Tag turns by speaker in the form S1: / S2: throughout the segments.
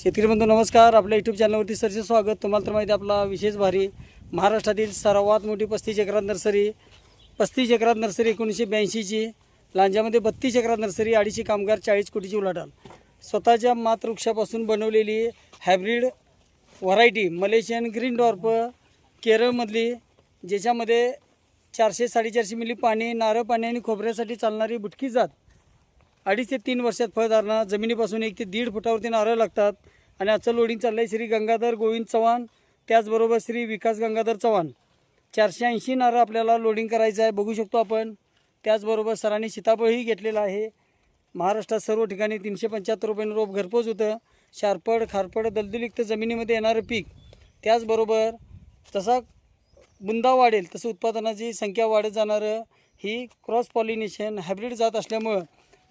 S1: शेतकरी बंधू नमस्कार. आपल्या यूट्यूब चॅनलवरती सरचे स्वागत. तुम्हाला तर माहिती आपला विशेष भारी महाराष्ट्रातील सर्वात मोठी 35 एकरात नर्सरी 1982ची, लांजामध्ये 32 एकरात नर्सरी, 250 कामगार, 40 कोटीची उलाढाल. स्वतःच्या मातृवृक्षापासून बनवलेली hybrid variety Malaysian green dwarf केरळमधली, ज्याच्यामध्ये 400-450 मिली पाणी, नारळ पाणी आणि खोबऱ्यासाठी चालणारी बुटकी जात. 2.5 ते 3 वर्षात फळधारणा. जमिनीपासून 1 ते 1.5 फुटावरती नारळ लागतात. आणि आजचं लोडिंग चाललं आहे श्री गंगाधर गोविंद चव्हाण, त्याचबरोबर श्री विकास गंगाधर चव्हाण. 480 नारळ आपल्याला लोडिंग करायचं आहे, बघू शकतो आपण. त्याचबरोबर सरांनी सीताफळही घेतलेलं आहे. महाराष्ट्रात सर्व ठिकाणी 375 रुपयांनी रोप घरपोच होतं. शारपड खारपड दलदलीक्त जमिनीमध्ये येणारं पीक, त्याचबरोबर जसा बुंदा वाढेल तसं उत्पादनाची संख्या वाढत जाणारं ही क्रॉस पॉलिनेशन हायब्रिड जात असल्यामुळं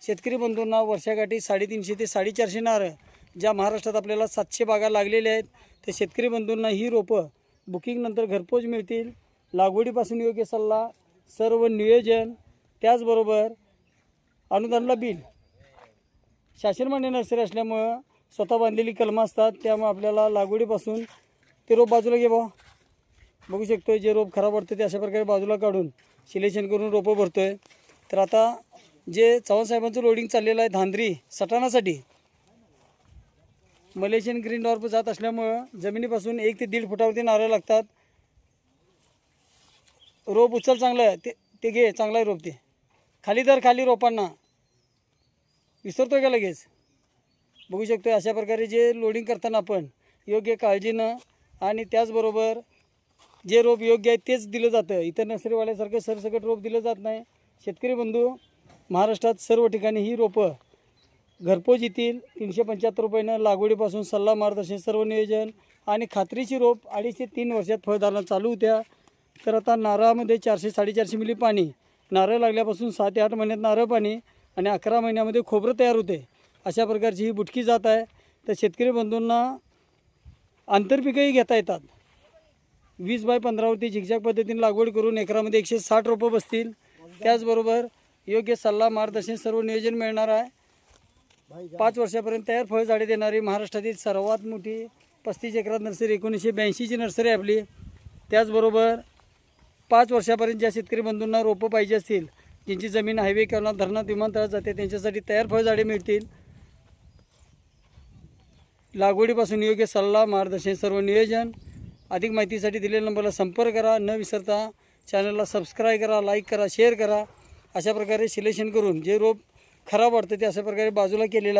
S1: शेतकरी बंधूंना वर्षाकाठी 350 ते 450 नारळ, ज्या महाराष्ट्रात आपल्याला 700 बागा लागलेल्या आहेत, त्या शेतकरी बंधूंना ही रोपं बुकिंगनंतर घरपोच मिळतील. लागवडीपासून योग्य सल्ला, सर्व नियोजन, त्याचबरोबर अनुदानला बिल. शासनमान्य नर्सरी असल्यामुळं स्वतः बांधलेली कलमं असतात, त्यामुळे आपल्याला लागवडीपासून ते रोप बाजूला घे बा, बघू शकतो. जे रोप खराब वाटतं ते अशा प्रकारे बाजूला काढून सिलेक्शन करून रोपं भरतो आहे. तर आता जे चव्हाणसाहेबांचं लोडिंग चाललेलं आहे धांद्री सटाणासाठी, मलेशियन ग्रीन डॉर्फ जात असल्यामुळं जमिनीपासून 1 ते 1.5 फुटावरती नारळ लागतात. रोप उचल चांगलं आहे, ते घे, चांगला आहे रोप. ते खाली तर खाली रोपांना विसरतो का लगेच, बघू शकतो. अशा प्रकारे जे लोडिंग करताना आपण योग्य काळजीनं आणि त्याचबरोबर जे रोप योग्य आहे तेच दिलं जातं. इतर नर्सरीवाल्यासारखं सरसकट रोप दिलं जात नाही. शेतकरी बंधू, महाराष्ट्रात सर्व ठिकाणी ही रोपं घरपोच येतील 375 रुपयानं. लागवडीपासून सल्ला मार्गदर्शन, सर्व नियोजन आणि खात्रीची रोप 2.5 ते 3 वर्षात फळधारणा चालू होत्या. तर आता नारळामध्ये 400-450 मिली पाणी, नारळ लागल्यापासून 6 ते 8 महिन्यात नारळ पाणी आणि 11 महिन्यामध्ये खोबरं तयार होते. अशा प्रकारची ही बुटकी जात आहे. तर शेतकरी बंधूंना आंतरपिकंही घेता येतात. 20 बाय 15वरती झिकझॅक पद्धतीने लागवड करून एकरामध्ये 160 रोपं बसतील. त्याचबरोबर योग्य सल्ला मार्गदर्शन, सर्व नियोजन मिळणार आहे. 5 वर्षापर्यंत तयार फळझाडे देणारी महाराष्ट्रातील सर्वात मोठी 35 एकरात नर्सरी 1982ची नर्सरी आहे आपली. त्याचबरोबर 5 वर्षापर्यंत ज्या शेतकरी बंधूंना रोपं पाहिजे असतील, ज्यांची जमीन हायवे किंवा धरणात विमानतळात जाते, त्यांच्यासाठी तयार फळझाडे मिळतील. लागवडीपासून योग्य सल्ला मार्गदर्शन, सर्व नियोजन. अधिक माहितीसाठी दिलेल्या नंबरला संपर्क करा. न विसरता चॅनलला सबस्क्राईब करा, लाईक करा, शेअर करा. अशा प्रकारे सिलेक्शन करून जे रोप खराब वाटतं ते अशा प्रकारे बाजूला केलेलं आहे.